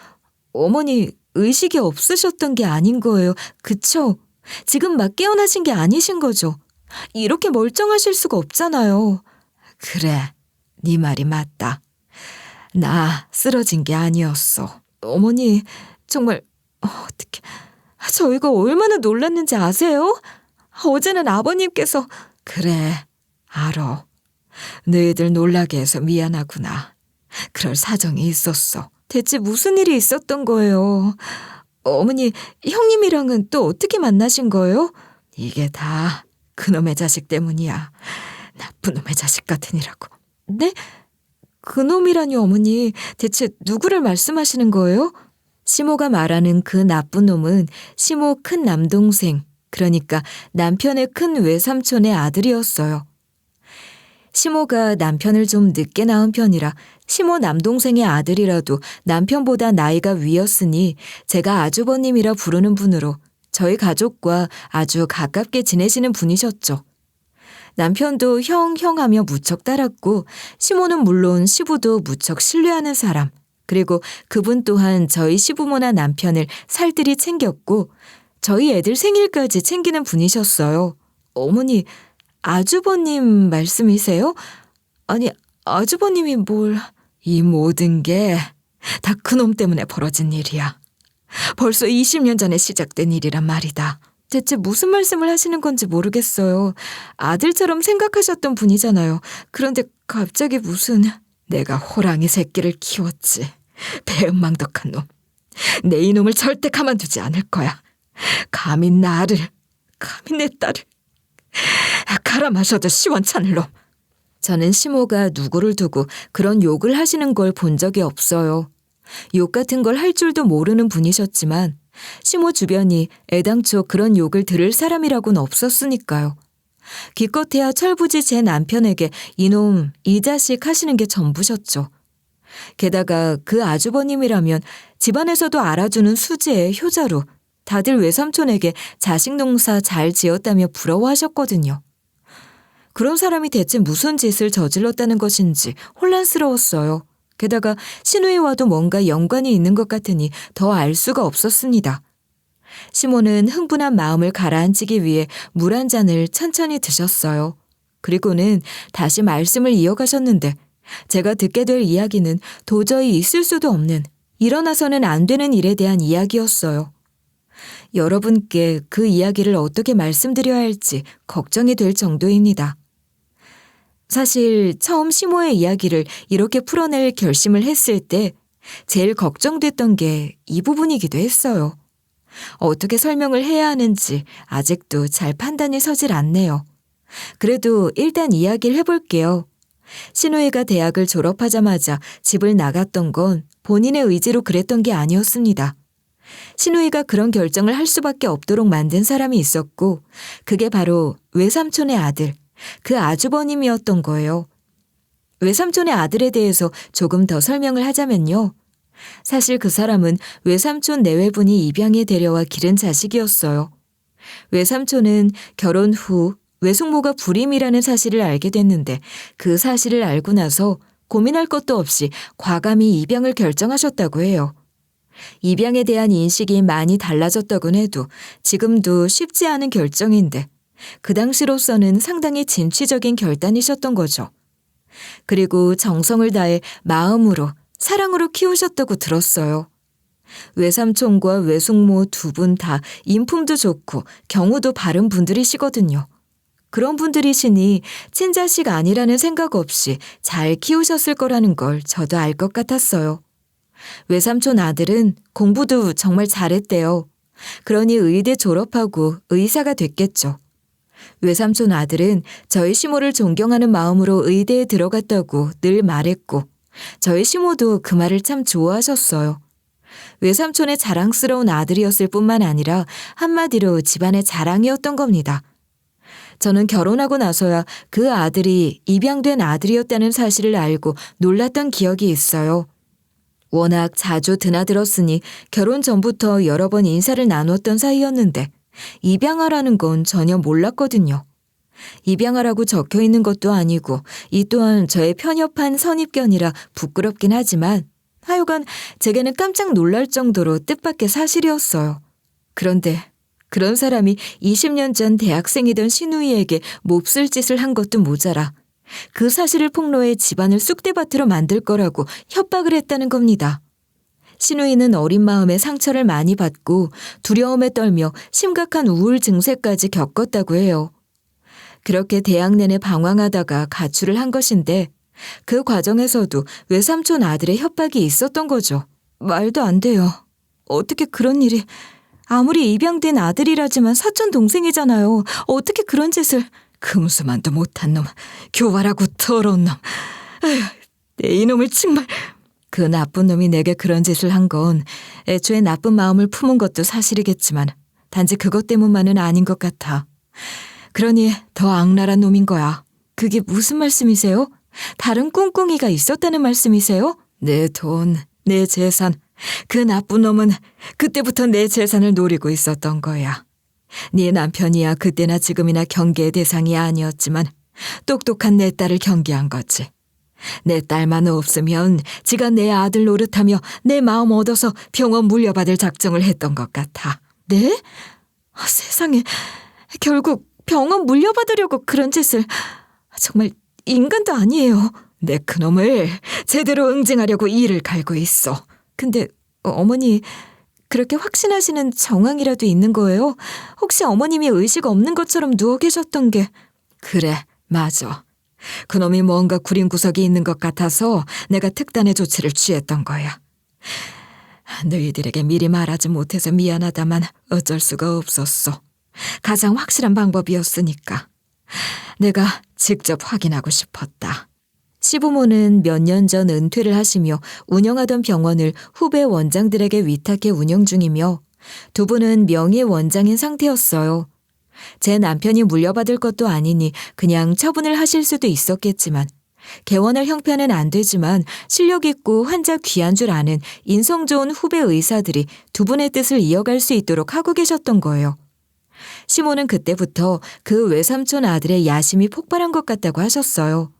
어머니 의식이 없으셨던 게 아닌 거예요. 그쵸? 지금 막 깨어나신 게 아니신 거죠? 이렇게 멀쩡하실 수가 없잖아요. 그래, 네 말이 맞다. 나 쓰러진 게 아니었어. 어머니 정말 어떡해. 저희가 얼마나 놀랐는지 아세요? 어제는 아버님께서 그래, 알아. 너희들 놀라게 해서 미안하구나. 그럴 사정이 있었어. 대체 무슨 일이 있었던 거예요? 어머니, 형님이랑은 또 어떻게 만나신 거예요? 이게 다 그놈의 자식 때문이야. 나쁜 놈의 자식 같으니라고. 네? 그놈이라니 어머니, 대체 누구를 말씀하시는 거예요? 시모가 말하는 그 나쁜 놈은 시모 큰 남동생, 그러니까 남편의 큰 외삼촌의 아들이었어요. 시모가 남편을 좀 늦게 낳은 편이라 시모 남동생의 아들이라도 남편보다 나이가 위였으니 제가 아주버님이라 부르는 분으로 저희 가족과 아주 가깝게 지내시는 분이셨죠. 남편도 형 하며 무척 따랐고 시모는 물론 시부도 무척 신뢰하는 사람, 그리고 그분 또한 저희 시부모나 남편을 살뜰히 챙겼고 저희 애들 생일까지 챙기는 분이셨어요. 어머니, 아주버님 말씀이세요? 아니, 아주버님이 뭘... 이 모든 게 다 그놈 때문에 벌어진 일이야. 벌써 20년 전에 시작된 일이란 말이다. 대체 무슨 말씀을 하시는 건지 모르겠어요. 아들처럼 생각하셨던 분이잖아요. 그런데 갑자기 무슨... 내가 호랑이 새끼를 키웠지. 배은망덕한 놈. 내 이놈을 절대 가만두지 않을 거야. 감히 나를, 감히 내 딸을 갈아 마셔도 시원찮을 놈. 저는 시모가 누구를 두고 그런 욕을 하시는 걸 본 적이 없어요. 욕 같은 걸 할 줄도 모르는 분이셨지만 시모 주변이 애당초 그런 욕을 들을 사람이라고는 없었으니까요. 기껏해야 철부지 제 남편에게 이놈, 이 자식 하시는 게 전부셨죠. 게다가 그 아주버님이라면 집안에서도 알아주는 수지의 효자로 다들 외삼촌에게 자식 농사 잘 지었다며 부러워하셨거든요. 그런 사람이 대체 무슨 짓을 저질렀다는 것인지 혼란스러웠어요. 게다가 시누이와도 뭔가 연관이 있는 것 같으니 더 알 수가 없었습니다. 시모는 흥분한 마음을 가라앉히기 위해 물 한 잔을 천천히 드셨어요. 그리고는 다시 말씀을 이어가셨는데 제가 듣게 될 이야기는 도저히 있을 수도 없는, 일어나서는 안 되는 일에 대한 이야기였어요. 여러분께 그 이야기를 어떻게 말씀드려야 할지 걱정이 될 정도입니다. 사실 처음 시모의 이야기를 이렇게 풀어낼 결심을 했을 때 제일 걱정됐던 게 이 부분이기도 했어요. 어떻게 설명을 해야 하는지 아직도 잘 판단이 서질 않네요. 그래도 일단 이야기를 해볼게요. 시누이가 대학을 졸업하자마자 집을 나갔던 건 본인의 의지로 그랬던 게 아니었습니다. 시누이가 그런 결정을 할 수밖에 없도록 만든 사람이 있었고 그게 바로 외삼촌의 아들, 그 아주버님이었던 거예요. 외삼촌의 아들에 대해서 조금 더 설명을 하자면요. 사실 그 사람은 외삼촌 내외분이 입양해 데려와 기른 자식이었어요. 외삼촌은 결혼 후 외숙모가 불임이라는 사실을 알게 됐는데 그 사실을 알고 나서 고민할 것도 없이 과감히 입양을 결정하셨다고 해요. 입양에 대한 인식이 많이 달라졌다곤 해도 지금도 쉽지 않은 결정인데 그 당시로서는 상당히 진취적인 결단이셨던 거죠. 그리고 정성을 다해 마음으로, 사랑으로 키우셨다고 들었어요. 외삼촌과 외숙모 두 분 다 인품도 좋고 경우도 바른 분들이시거든요. 그런 분들이시니 친자식 아니라는 생각 없이 잘 키우셨을 거라는 걸 저도 알 것 같았어요. 외삼촌 아들은 공부도 정말 잘했대요. 그러니 의대 졸업하고 의사가 됐겠죠. 외삼촌 아들은 저희 시모를 존경하는 마음으로 의대에 들어갔다고 늘 말했고 저희 시모도 그 말을 참 좋아하셨어요. 외삼촌의 자랑스러운 아들이었을 뿐만 아니라 한마디로 집안의 자랑이었던 겁니다. 저는 결혼하고 나서야 그 아들이 입양된 아들이었다는 사실을 알고 놀랐던 기억이 있어요. 워낙 자주 드나들었으니 결혼 전부터 여러 번 인사를 나눴던 사이였는데 입양하라는 건 전혀 몰랐거든요. 입양하라고 적혀 있는 것도 아니고 이 또한 저의 편협한 선입견이라 부끄럽긴 하지만 하여간 제게는 깜짝 놀랄 정도로 뜻밖의 사실이었어요. 그런데 그런 사람이 20년 전 대학생이던 시누이에게 몹쓸 짓을 한 것도 모자라 그 사실을 폭로해 집안을 쑥대밭으로 만들 거라고 협박을 했다는 겁니다. 시누이는 어린 마음에 상처를 많이 받고 두려움에 떨며 심각한 우울 증세까지 겪었다고 해요. 그렇게 대학 내내 방황하다가 가출을 한 것인데 그 과정에서도 외삼촌 아들의 협박이 있었던 거죠. 말도 안 돼요. 어떻게 그런 일이... 아무리 입양된 아들이라지만 사촌 동생이잖아요. 어떻게 그런 짓을... 금수만도 못한 놈, 교활하고 더러운 놈. 에휴, 내 이놈을 정말... 그 나쁜 놈이 내게 그런 짓을 한 건 애초에 나쁜 마음을 품은 것도 사실이겠지만 단지 그것 때문만은 아닌 것 같아. 그러니 더 악랄한 놈인 거야. 그게 무슨 말씀이세요? 다른 꿍꿍이가 있었다는 말씀이세요? 내 돈, 내 재산, 그 나쁜 놈은 그때부터 내 재산을 노리고 있었던 거야. 네 남편이야 그때나 지금이나 경계의 대상이 아니었지만 똑똑한 내 딸을 경계한 거지. 내 딸만 없으면 지가 내 아들 노릇하며 내 마음 얻어서 병원 물려받을 작정을 했던 것 같아. 네? 세상에, 결국 병원 물려받으려고 그런 짓을... 정말 인간도 아니에요. 내 그놈을 제대로 응징하려고 이를 갈고 있어. 근데 어머니, 그렇게 확신하시는 정황이라도 있는 거예요? 혹시 어머님이 의식 없는 것처럼 누워 계셨던 게... 그래, 맞아. 그놈이 뭔가 구린 구석이 있는 것 같아서 내가 특단의 조치를 취했던 거야. 너희들에게 미리 말하지 못해서 미안하다만 어쩔 수가 없었어. 가장 확실한 방법이었으니까. 내가 직접 확인하고 싶었다. 시부모는 몇 년 전 은퇴를 하시며 운영하던 병원을 후배 원장들에게 위탁해 운영 중이며 두 분은 명예 원장인 상태였어요. 제 남편이 물려받을 것도 아니니 그냥 처분을 하실 수도 있었겠지만 개원할 형편은 안 되지만 실력 있고 환자 귀한 줄 아는 인성 좋은 후배 의사들이 두 분의 뜻을 이어갈 수 있도록 하고 계셨던 거예요. 시모는 그때부터 그 외삼촌 아들의 야심이 폭발한 것 같다고 하셨어요.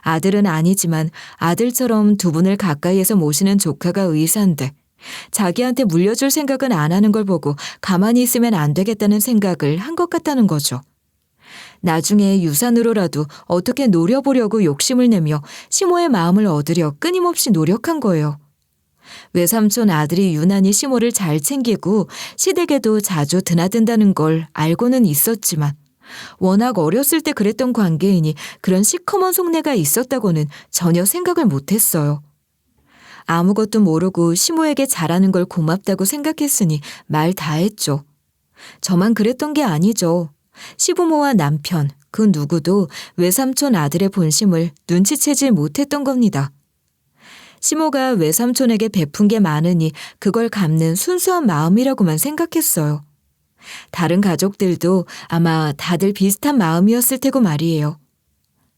아들은 아니지만 아들처럼 두 분을 가까이에서 모시는 조카가 의사인데 자기한테 물려줄 생각은 안 하는 걸 보고 가만히 있으면 안 되겠다는 생각을 한 것 같다는 거죠. 나중에 유산으로라도 어떻게 노려보려고 욕심을 내며 시모의 마음을 얻으려 끊임없이 노력한 거예요. 외삼촌 아들이 유난히 시모를 잘 챙기고 시댁에도 자주 드나든다는 걸 알고는 있었지만 워낙 어렸을 때 그랬던 관계이니 그런 시커먼 속내가 있었다고는 전혀 생각을 못했어요. 아무것도 모르고 시모에게 잘하는 걸 고맙다고 생각했으니 말 다 했죠. 저만 그랬던 게 아니죠. 시부모와 남편, 그 누구도 외삼촌 아들의 본심을 눈치채지 못했던 겁니다. 시모가 외삼촌에게 베푼 게 많으니 그걸 갚는 순수한 마음이라고만 생각했어요. 다른 가족들도 아마 다들 비슷한 마음이었을 테고 말이에요.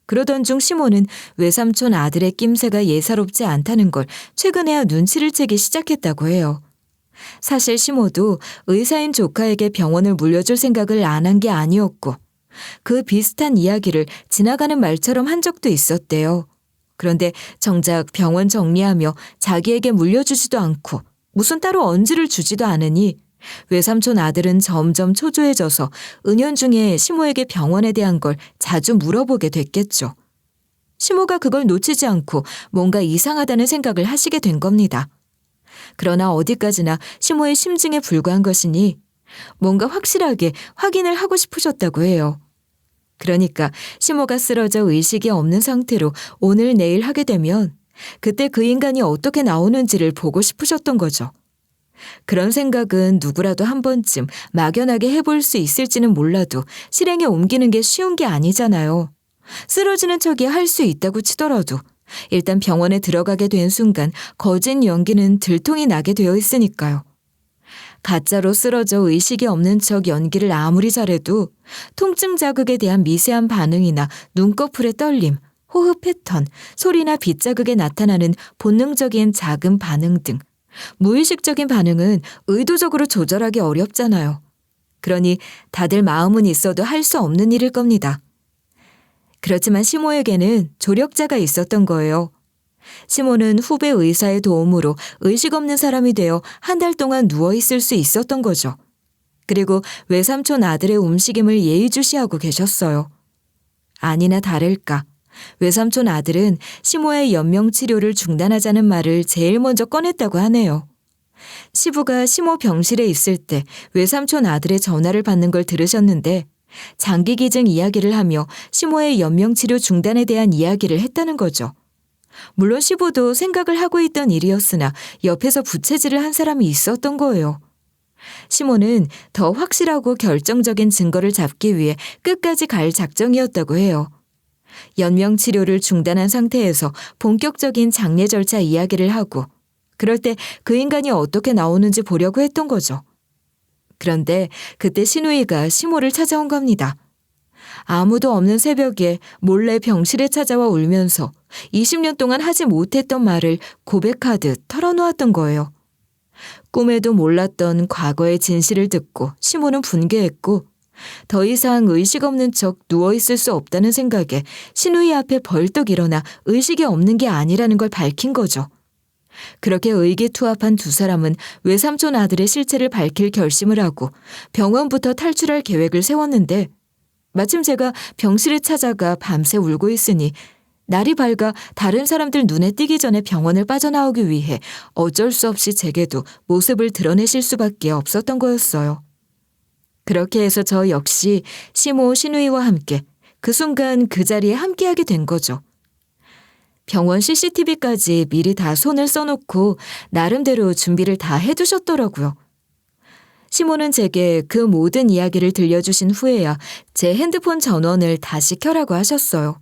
그러던 중 시모는 외삼촌 아들의 낌새가 예사롭지 않다는 걸 최근에야 눈치를 채기 시작했다고 해요. 사실 시모도 의사인 조카에게 병원을 물려줄 생각을 안 한 게 아니었고 그 비슷한 이야기를 지나가는 말처럼 한 적도 있었대요. 그런데 정작 병원 정리하며 자기에게 물려주지도 않고 무슨 따로 언지를 주지도 않으니 외삼촌 아들은 점점 초조해져서 은연중에 시모에게 병원에 대한 걸 자주 물어보게 됐겠죠. 시모가 그걸 놓치지 않고 뭔가 이상하다는 생각을 하시게 된 겁니다. 그러나 어디까지나 시모의 심증에 불과한 것이니 뭔가 확실하게 확인을 하고 싶으셨다고 해요. 그러니까 시모가 쓰러져 의식이 없는 상태로 오늘 내일 하게 되면 그때 그 인간이 어떻게 나오는지를 보고 싶으셨던 거죠. 그런 생각은 누구라도 한 번쯤 막연하게 해볼 수 있을지는 몰라도 실행에 옮기는 게 쉬운 게 아니잖아요. 쓰러지는 척이 할 수 있다고 치더라도 일단 병원에 들어가게 된 순간 거짓 연기는 들통이 나게 되어 있으니까요. 가짜로 쓰러져 의식이 없는 척 연기를 아무리 잘해도 통증 자극에 대한 미세한 반응이나 눈꺼풀의 떨림, 호흡 패턴, 소리나 빛 자극에 나타나는 본능적인 작은 반응 등 무의식적인 반응은 의도적으로 조절하기 어렵잖아요. 그러니 다들 마음은 있어도 할 수 없는 일일 겁니다. 그렇지만 시모에게는 조력자가 있었던 거예요. 시모는 후배 의사의 도움으로 의식 없는 사람이 되어 한 달 동안 누워있을 수 있었던 거죠. 그리고 외삼촌 아들의 움직임을 예의주시하고 계셨어요. 아니나 다를까 외삼촌 아들은 시모의 연명치료를 중단하자는 말을 제일 먼저 꺼냈다고 하네요. 시부가 시모 병실에 있을 때 외삼촌 아들의 전화를 받는 걸 들으셨는데 장기기증 이야기를 하며 시모의 연명치료 중단에 대한 이야기를 했다는 거죠. 물론 시부도 생각을 하고 있던 일이었으나 옆에서 부채질을 한 사람이 있었던 거예요. 시모는 더 확실하고 결정적인 증거를 잡기 위해 끝까지 갈 작정이었다고 해요. 연명치료를 중단한 상태에서 본격적인 장례 절차 이야기를 하고 그럴 때 그 인간이 어떻게 나오는지 보려고 했던 거죠. 그런데 그때 시누이가 시모를 찾아온 겁니다. 아무도 없는 새벽에 몰래 병실에 찾아와 울면서 20년 동안 하지 못했던 말을 고백하듯 털어놓았던 거예요. 꿈에도 몰랐던 과거의 진실을 듣고 시모는 분개했고 더 이상 의식 없는 척 누워있을 수 없다는 생각에 시누이 앞에 벌떡 일어나 의식이 없는 게 아니라는 걸 밝힌 거죠. 그렇게 의기투합한 두 사람은 외삼촌 아들의 실체를 밝힐 결심을 하고 병원부터 탈출할 계획을 세웠는데 마침 제가 병실에 찾아가 밤새 울고 있으니 날이 밝아 다른 사람들 눈에 띄기 전에 병원을 빠져나오기 위해 어쩔 수 없이 제게도 모습을 드러내실 수밖에 없었던 거였어요. 그렇게 해서 저 역시 시모 시누이와 함께 그 순간 그 자리에 함께하게 된 거죠. 병원 CCTV까지 미리 다 손을 써놓고 나름대로 준비를 다 해두셨더라고요. 시모는 제게 그 모든 이야기를 들려주신 후에야 제 핸드폰 전원을 다시 켜라고 하셨어요.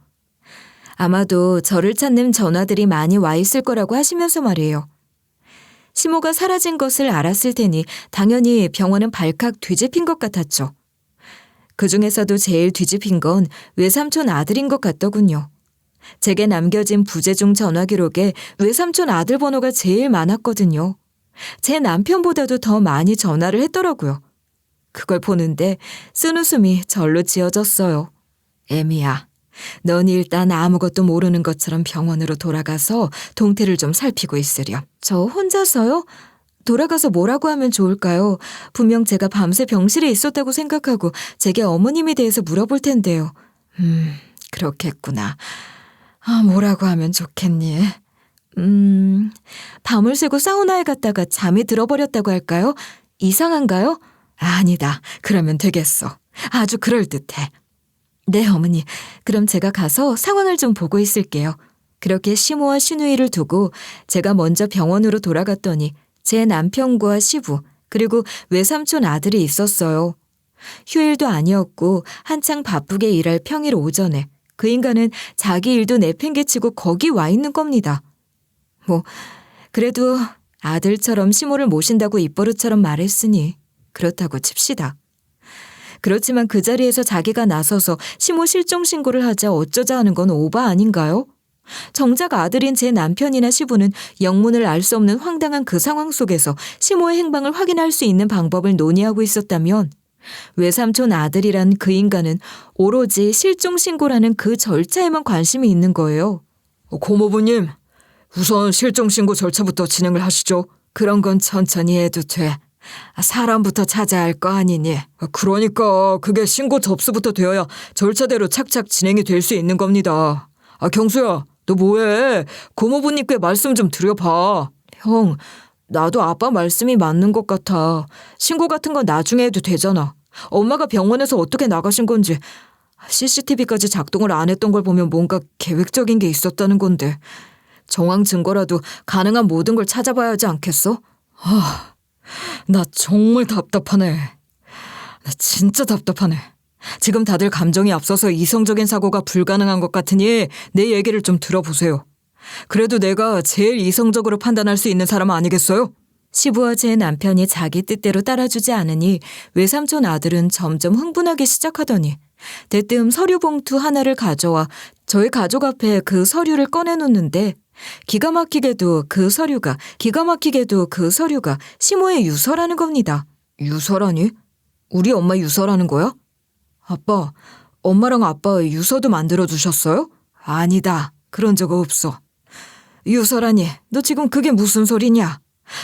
아마도 저를 찾는 전화들이 많이 와 있을 거라고 하시면서 말이에요. 시모가 사라진 것을 알았을 테니 당연히 병원은 발칵 뒤집힌 것 같았죠. 그 중에서도 제일 뒤집힌 건 외삼촌 아들인 것 같더군요. 제게 남겨진 부재중 전화 기록에 외삼촌 아들 번호가 제일 많았거든요. 제 남편보다도 더 많이 전화를 했더라고요. 그걸 보는데 쓴웃음이 절로 지어졌어요. 애미야, 넌 일단 아무것도 모르는 것처럼 병원으로 돌아가서 동태를 좀 살피고 있으렴. 저 혼자서요? 돌아가서 뭐라고 하면 좋을까요? 분명 제가 밤새 병실에 있었다고 생각하고 제게 어머님에 대해서 물어볼 텐데요. 그렇겠구나. 뭐라고 하면 좋겠니? 밤을 새고 사우나에 갔다가 잠이 들어버렸다고 할까요? 이상한가요? 아니다. 그러면 되겠어. 아주 그럴듯해. 네, 어머니. 그럼 제가 가서 상황을 좀 보고 있을게요. 그렇게 시모와 시누이를 두고 제가 먼저 병원으로 돌아갔더니 제 남편과 시부 그리고 외삼촌 아들이 있었어요. 휴일도 아니었고 한창 바쁘게 일할 평일 오전에 그 인간은 자기 일도 내팽개치고 거기 와 있는 겁니다. 그래도 아들처럼 시모를 모신다고 입버릇처럼 말했으니 그렇다고 칩시다. 그렇지만 그 자리에서 자기가 나서서 시모 실종 신고를 하자 어쩌자 하는 건 오바 아닌가요? 정작 아들인 제 남편이나 시부는 영문을 알 수 없는 황당한 그 상황 속에서 시모의 행방을 확인할 수 있는 방법을 논의하고 있었다면 외삼촌 아들이란 그 인간은 오로지 실종 신고라는 그 절차에만 관심이 있는 거예요. 고모부님, 우선 실종 신고 절차부터 진행을 하시죠. 그런 건 천천히 해도 돼. 사람부터 찾아야 할 거 아니니. 그러니까 그게 신고 접수부터 되어야 절차대로 착착 진행이 될 수 있는 겁니다. 경수야, 너 뭐해? 고모부님께 말씀 좀 드려봐. 형, 나도 아빠 말씀이 맞는 것 같아. 신고 같은 건 나중에 해도 되잖아. 엄마가 병원에서 어떻게 나가신 건지 CCTV까지 작동을 안 했던 걸 보면 뭔가 계획적인 게 있었다는 건데 정황 증거라도 가능한 모든 걸 찾아봐야 하지 않겠어? 나 정말 답답하네. 나 진짜 답답하네. 지금 다들 감정이 앞서서 이성적인 사고가 불가능한 것 같으니 내 얘기를 좀 들어보세요. 그래도 내가 제일 이성적으로 판단할 수 있는 사람 아니겠어요? 시부와 제 남편이 자기 뜻대로 따라주지 않으니 외삼촌 아들은 점점 흥분하기 시작하더니 대뜸 서류 봉투 하나를 가져와 저희 가족 앞에 그 서류를 꺼내놓는데 기가 막히게도 그 서류가 시모의 유서라는 겁니다. 유서라니? 우리 엄마 유서라는 거야? 아빠, 엄마랑 아빠 유서도 만들어주셨어요? 아니다. 그런 적 없어. 유서라니, 너 지금 그게 무슨 소리냐?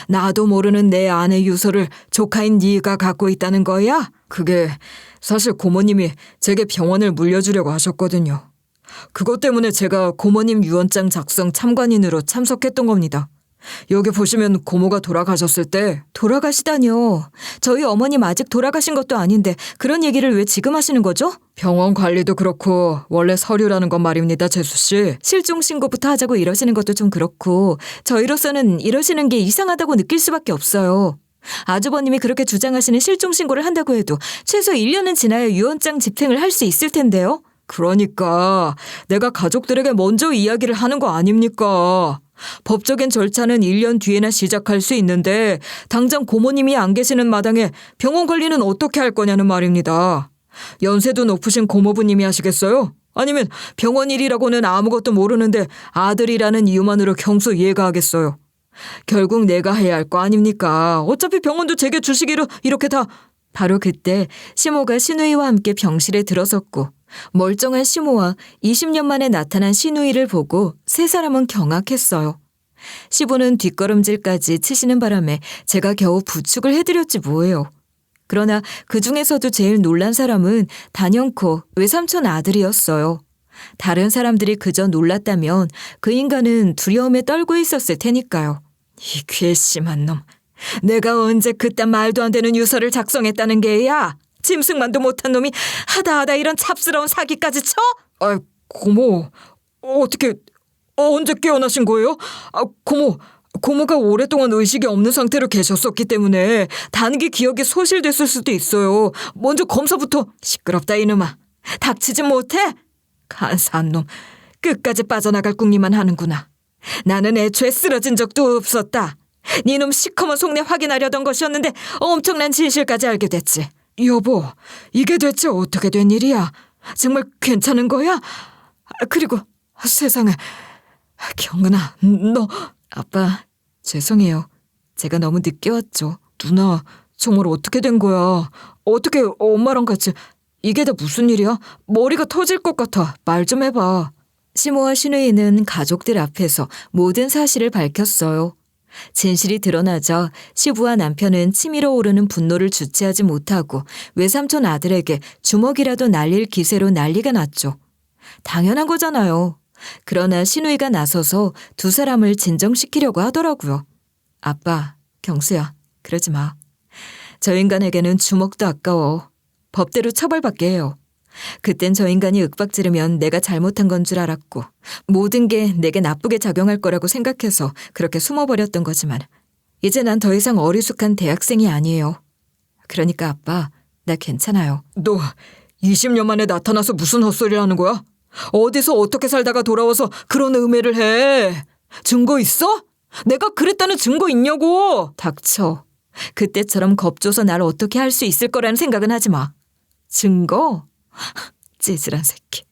나도 모르는 내 아내 유서를 조카인 네가 갖고 있다는 거야? 그게 사실 고모님이 제게 병원을 물려주려고 하셨거든요. 그것 때문에 제가 고모님 유언장 작성 참관인으로 참석했던 겁니다. 여기 보시면 고모가 돌아가셨을 때 돌아가시다뇨. 저희 어머님 아직 돌아가신 것도 아닌데 그런 얘기를 왜 지금 하시는 거죠? 병원 관리도 그렇고 원래 서류라는 건 말입니다, 재수 씨. 실종 신고부터 하자고 이러시는 것도 좀 그렇고 저희로서는 이러시는 게 이상하다고 느낄 수밖에 없어요. 아주버님이 그렇게 주장하시는 실종 신고를 한다고 해도 최소 1년은 지나야 유언장 집행을 할 수 있을 텐데요. 그러니까 내가 가족들에게 먼저 이야기를 하는 거 아닙니까? 법적인 절차는 1년 뒤에나 시작할 수 있는데 당장 고모님이 안 계시는 마당에 병원 관리는 어떻게 할 거냐는 말입니다. 연세도 높으신 고모부님이 하시겠어요? 아니면 병원 일이라고는 아무것도 모르는데 아들이라는 이유만으로 경소 예가하겠어요? 결국 내가 해야 할 거 아닙니까? 어차피 병원도 제게 주시기로 이렇게 다. 바로 그때 시모가 시누이와 함께 병실에 들어섰고 멀쩡한 시모와 20년 만에 나타난 시누이를 보고 세 사람은 경악했어요. 시부는 뒷걸음질까지 치시는 바람에 제가 겨우 부축을 해드렸지 뭐예요. 그러나 그 중에서도 제일 놀란 사람은 단연코 외삼촌 아들이었어요. 다른 사람들이 그저 놀랐다면 그 인간은 두려움에 떨고 있었을 테니까요. 이 괘씸한 놈. 내가 언제 그딴 말도 안 되는 유서를 작성했다는 게야? 짐승만도 못한 놈이 하다 이런 찹스러운 사기까지 쳐? 아, 고모, 어떻게 언제 깨어나신 거예요? 아, 고모가 오랫동안 의식이 없는 상태로 계셨었기 때문에 단기 기억이 소실됐을 수도 있어요. 먼저 검사부터. 시끄럽다 이놈아. 닥치지 못해? 간사한 놈. 끝까지 빠져나갈 궁리만 하는구나. 나는 애초에 쓰러진 적도 없었다. 니놈 시커먼 속내 확인하려던 것이었는데 엄청난 진실까지 알게 됐지. 여보, 이게 대체 어떻게 된 일이야? 정말 괜찮은 거야? 그리고 세상에, 경은아, 너. 아빠, 죄송해요. 제가 너무 늦게 왔죠. 누나, 정말 어떻게 된 거야? 어떻게 엄마랑 같이. 이게 다 무슨 일이야? 머리가 터질 것 같아. 말 좀 해봐. 시모와 시누이는 가족들 앞에서 모든 사실을 밝혔어요. 진실이 드러나자 시부와 남편은 치밀어 오르는 분노를 주체하지 못하고 외삼촌 아들에게 주먹이라도 날릴 기세로 난리가 났죠. 당연한 거잖아요. 그러나 시누이가 나서서 두 사람을 진정시키려고 하더라고요. 아빠, 경수야, 그러지 마. 저 인간에게는 주먹도 아까워. 법대로 처벌받게 해요. 그땐 저 인간이 윽박지르면 내가 잘못한 건 줄 알았고 모든 게 내게 나쁘게 작용할 거라고 생각해서 그렇게 숨어버렸던 거지만 이제 난 더 이상 어리숙한 대학생이 아니에요. 그러니까 아빠, 나 괜찮아요. 너 20년 만에 나타나서 무슨 헛소리를 하는 거야? 어디서 어떻게 살다가 돌아와서 그런 음해를 해? 증거 있어? 내가 그랬다는 증거 있냐고? 닥쳐. 그때처럼 겁줘서 날 어떻게 할 수 있을 거라는 생각은 하지 마. 증거? 찌질한 새끼.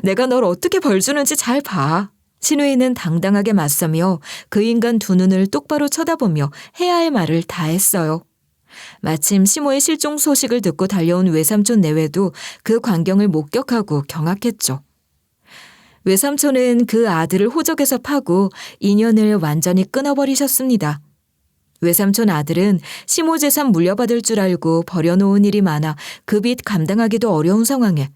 내가 널 어떻게 벌주는지 잘 봐. 신우이는 당당하게 맞서며 그 인간 두 눈을 똑바로 쳐다보며 해야 할 말을 다 했어요. 마침 시모의 실종 소식을 듣고 달려온 외삼촌 내외도 그 광경을 목격하고 경악했죠. 외삼촌은 그 아들을 호적에서 파고 인연을 완전히 끊어버리셨습니다. 외삼촌 아들은 시모 재산 물려받을 줄 알고 버려놓은 일이 많아 그 빚 감당하기도 어려운 상황에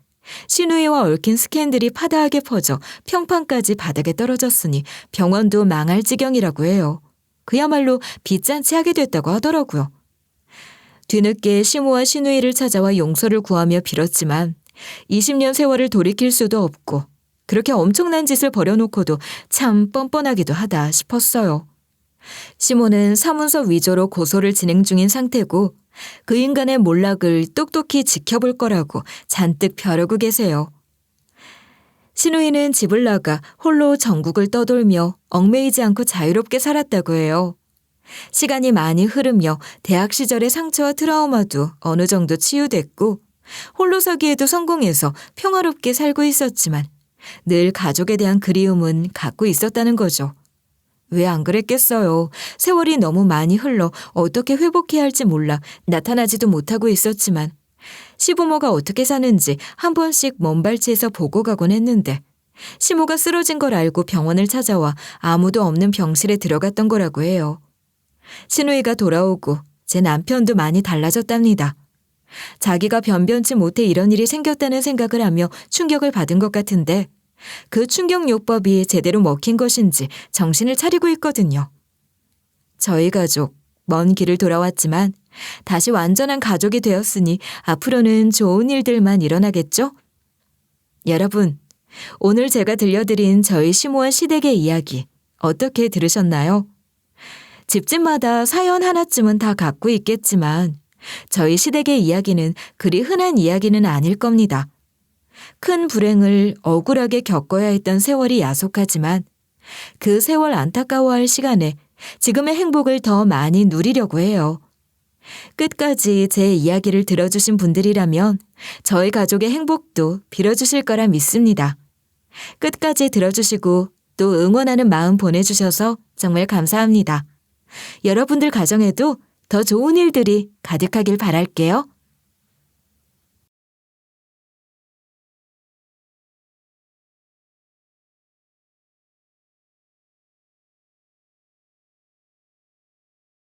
시누이와 얽힌 스캔들이 파다하게 퍼져 평판까지 바닥에 떨어졌으니 병원도 망할 지경이라고 해요. 그야말로 빚잔치 하게 됐다고 하더라고요. 뒤늦게 시모와 시누이를 찾아와 용서를 구하며 빌었지만 20년 세월을 돌이킬 수도 없고 그렇게 엄청난 짓을 벌여놓고도 참 뻔뻔하기도 하다 싶었어요. 시모는 사문서 위조로 고소를 진행 중인 상태고 그 인간의 몰락을 똑똑히 지켜볼 거라고 잔뜩 벼르고 계세요. 시누이는 집을 나가 홀로 전국을 떠돌며 얽매이지 않고 자유롭게 살았다고 해요. 시간이 많이 흐르며 대학 시절의 상처와 트라우마도 어느 정도 치유됐고 홀로 서기에도 성공해서 평화롭게 살고 있었지만 늘 가족에 대한 그리움은 갖고 있었다는 거죠. 왜 안 그랬겠어요. 세월이 너무 많이 흘러 어떻게 회복해야 할지 몰라 나타나지도 못하고 있었지만 시부모가 어떻게 사는지 한 번씩 먼발치에서 보고 가곤 했는데 시모가 쓰러진 걸 알고 병원을 찾아와 아무도 없는 병실에 들어갔던 거라고 해요. 시누이가 돌아오고 제 남편도 많이 달라졌답니다. 자기가 변변치 못해 이런 일이 생겼다는 생각을 하며 충격을 받은 것 같은데 그 충격요법이 제대로 먹힌 것인지 정신을 차리고 있거든요. 저희 가족, 먼 길을 돌아왔지만 다시 완전한 가족이 되었으니 앞으로는 좋은 일들만 일어나겠죠? 여러분, 오늘 제가 들려드린 저희 시모한 시댁의 이야기 어떻게 들으셨나요? 집집마다 사연 하나쯤은 다 갖고 있겠지만 저희 시댁의 이야기는 그리 흔한 이야기는 아닐 겁니다. 큰 불행을 억울하게 겪어야 했던 세월이 야속하지만 그 세월 안타까워할 시간에 지금의 행복을 더 많이 누리려고 해요. 끝까지 제 이야기를 들어주신 분들이라면 저희 가족의 행복도 빌어주실 거라 믿습니다. 끝까지 들어주시고 또 응원하는 마음 보내주셔서 정말 감사합니다. 여러분들 가정에도 더 좋은 일들이 가득하길 바랄게요.